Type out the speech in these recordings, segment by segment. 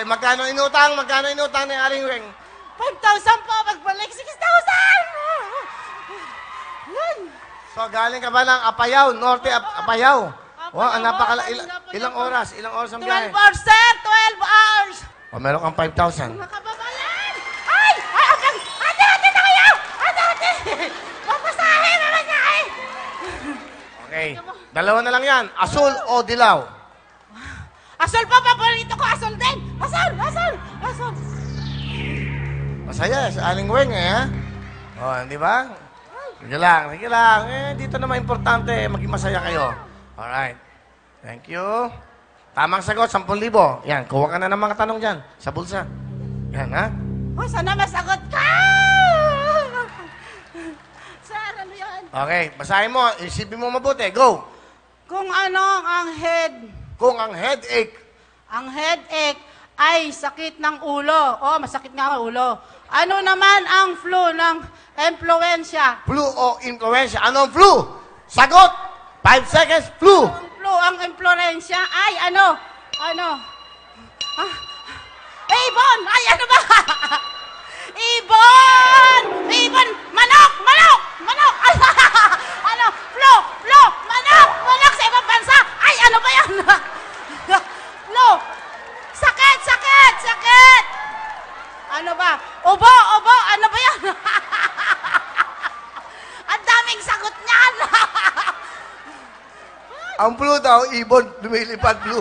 magkano inutang? Magkano inutang ni Aling Weng? 5,000 po, pagbalik 6,000! Yan. So, galing ka ba ng Apayao, Norte Apayao? Wow, ang ilang oras? Ilang oras ang 12 biyahe? hours, sir! 12 hours! O, meron kang 5,000. Mga kababayan! Ay! Ay! Ate! Ate na kayo! Ate! Ate! Papasahe! Mamasahe! Okay. Dalawa na lang yan. Asul o dilaw? Asol pa! Paborito ko! Asol din! Asol! Asol! Asol! Masaya sa Aling Weng eh, ha? O, di ba? Sige lang, sige lang. Eh, dito naman importante, maging masaya kayo. Alright. Thank you. Tamang sagot, 10,000. Yan, kuha ka na ng mga tanong dyan, sa bulsa. Yan, ha? Oh, sana masagot ka! Sir, ano yan? Okay, basahin mo. Isipin mo mabuti. Go! Kung ano ang Kung ang headache, ay sakit ng ulo. Oh, masakit nga ang ulo. Ano naman ang flu ng influensya? flu o influenza. Ano ang flu? Sagot! 5 seconds, flu! Ang flu, ang influensya ay ano? Ano? Ah, ibon! Ay, ano ba? Ibon! Ibon! Manok! Manok! Manok! Ano? Flu! Flu! Manok! Manok sa ibang bansa! Ay, ano ba yan? Flu! Sakit! Sakit! Sakit! Ano ba? Ubo! Ubo! Ano ba yan? Ang daming sagot niyan! Ang flu daw, ibon, lumilipad flu.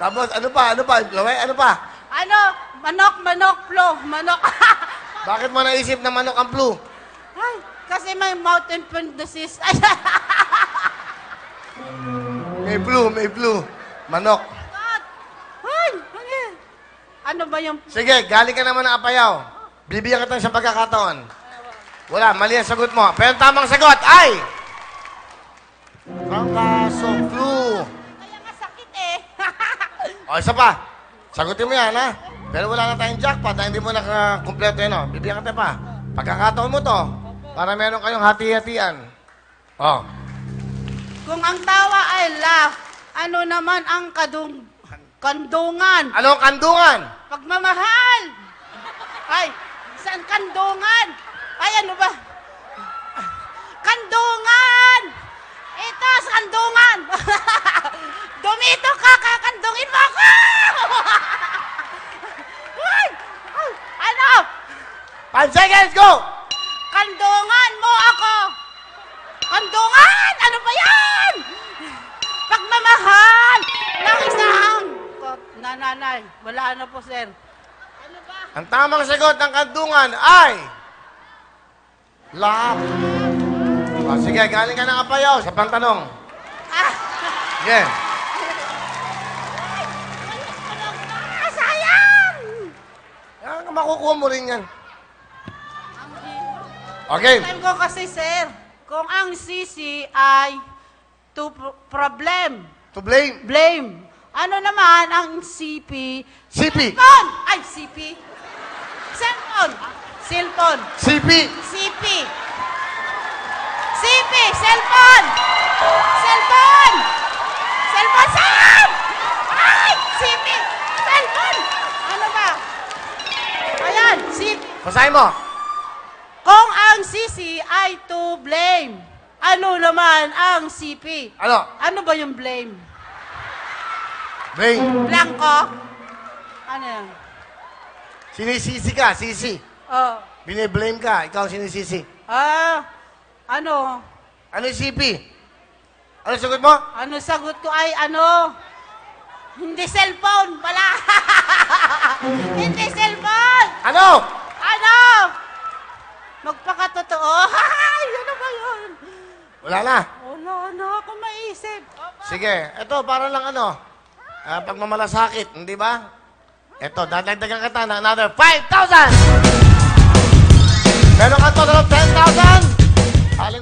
Tapos, ano pa? Ano pa? Ano pa? Ano? Manok, manok, flu, manok. Bakit mo naisip na manok ang flu? Ay, kasi may mouth and pen disease. Ay, May flu. Manok. God. Ay, ano ba yung... Sige, galing ka naman ng Apayao. Bibigyan kita sa pagkakataon. Wala, mali ang sagot mo. Pero ang tamang sagot ay... Trangkaso, flu. Kaya nga sakit eh. O, isa pa. Sagutin mo yan, ha? Pero wala na tayong jackpot na hindi mo nakakumpleto yun, o. Bibigyan kita pa. Pagkakataon mo to, para meron kayong hati-hatian. O. Kung ang tawa ay laugh, ano naman ang kandungan? Ano ang kandungan? Pagmamahal. Ay, saan kandungan? Ay, ano ba? Kandungan! Ito, sa kandungan! Dumito ka, kakandungin mo ako! Ay! Ay! Ano? 5 seconds, go! Kandungan mo ako! Kandungan! Ano ba yan? Pagmamahal ng isang nanay. Wala na po, sir. Ano ba? Ang tamang sagot ng kandungan ay... Love. O, sige, galing ka ng Apayao sa pantanong. Ah! Sige. Sayang! Yan, makukuha mo rin yan. Okay. Time ko kasi, sir, kung ang sisi ay problem, To blame. blame, ano naman ang CP? CP. Cellphone! Ay, CP. Cellphone. Cellphone. CP. CP. CP. Cellphone. Cellphone. Cellphone, saan? Ay! CP. Cellphone. Ano ba? Ayan, CP. Basahin mo. Kung ang sisi ay to blame, ano naman ang CP? Ano? Ano ba yung blame? Blame. Blanco? Ano yan? Sinisisi ka, sisi. Oh. Bine-blame ka, ikaw ang sinisisi. Ano? Ano yung CP? Ano sagot mo? Ano sagot ko ay ano? Hindi cellphone pala. Hindi cellphone. Ano? Ano? Magpakatotoo. Ay, ano ba yun? Wala na. Wala na ako maisip. Sige, ito para lang ano, pagmamalasakit, hindi ba? Ito, dadagdagan kita ng another 5,000! Meron ka total of 10,000! Aling